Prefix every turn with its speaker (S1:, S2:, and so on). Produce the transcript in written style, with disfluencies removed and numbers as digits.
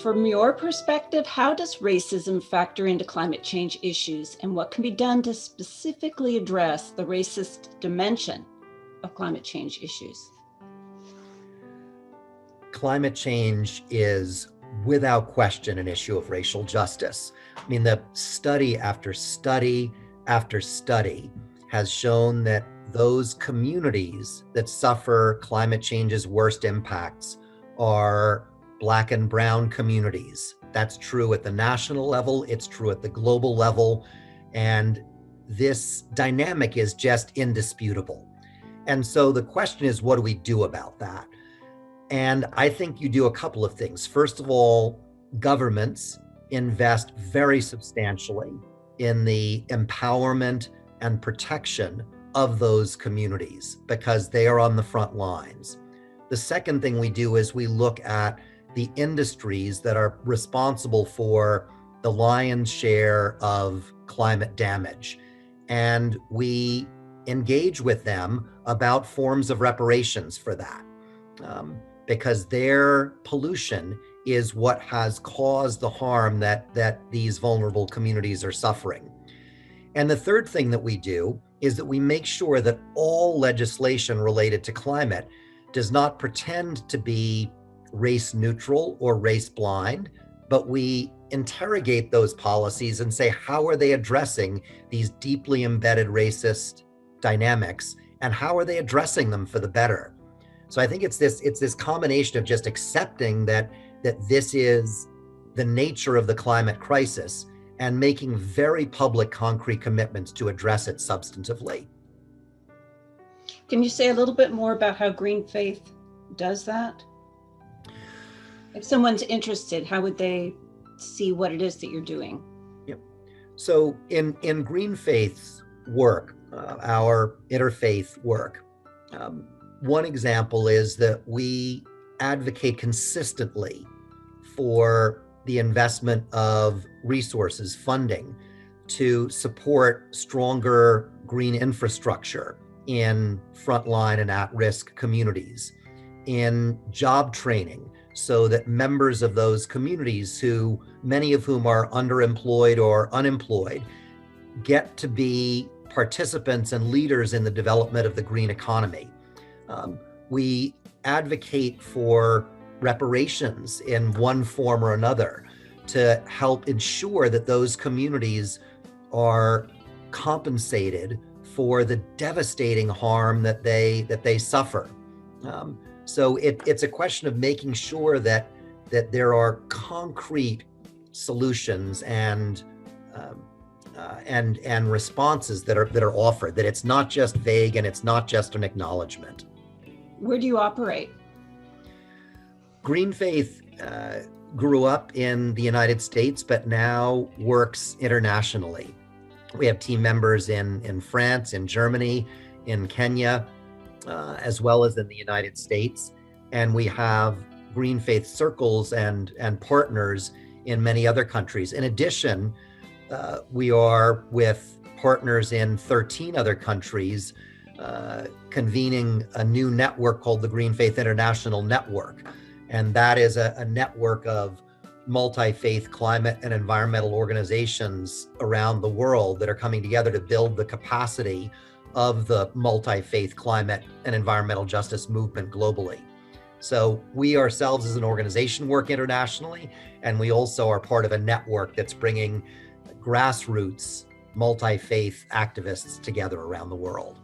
S1: From your perspective, how does racism factor into climate change issues, and what can be done to specifically address the racist dimension of climate change issues?
S2: Climate change is without question an issue of racial justice. I mean, the study after study after study has shown that those communities that suffer climate change's worst impacts are Black and brown communities. That's true at the national level, it's true at the global level, and this dynamic is just indisputable. And so the question is, what do we do about that? And I think you do a couple of things. First of all, governments invest very substantially in the empowerment and protection of those communities because they are on the front lines. The second thing we do is we look at the industries that are responsible for the lion's share of climate damage. And we engage with them about forms of reparations for that. Because their pollution is what has caused the harm that these vulnerable communities are suffering. And the third thing that we do is that we make sure that all legislation related to climate does not pretend to be race neutral or race blind, but we interrogate those policies and say, how are they addressing these deeply embedded racist dynamics, and how are they addressing them for the better? So I think it's this combination of just accepting that this is the nature of the climate crisis and making very public, concrete commitments to address it substantively.
S1: Can you say a little bit more about how Green Faith does that? If someone's interested, how would they see what it is that you're doing?
S2: Yep. So in Green Faith's work, our interfaith work, one example is that we advocate consistently for the investment of resources, funding, to support stronger green infrastructure in frontline and at-risk communities, in job training, so that members of those communities, who many of whom are underemployed or unemployed, get to be participants and leaders in the development of the green economy. We advocate for reparations in one form or another to help ensure that those communities are compensated for the devastating harm that they suffer. So it's a question of making sure that there are concrete solutions and responses that are offered, that it's not just vague and it's not just an acknowledgement.
S1: Where do you operate?
S2: Green Faith grew up in the United States, but now works internationally. We have team members in France, in Germany, in Kenya, as well as in the United States. And we have Green Faith circles and partners in many other countries. In addition, we are with partners in 13 other countries, convening a new network called the Green Faith International Network. And that is a network of multi-faith climate and environmental organizations around the world that are coming together to build the capacity of the multi-faith climate and environmental justice movement globally. So we ourselves as an organization work internationally, and we also are part of a network that's bringing grassroots multi-faith activists together around the world.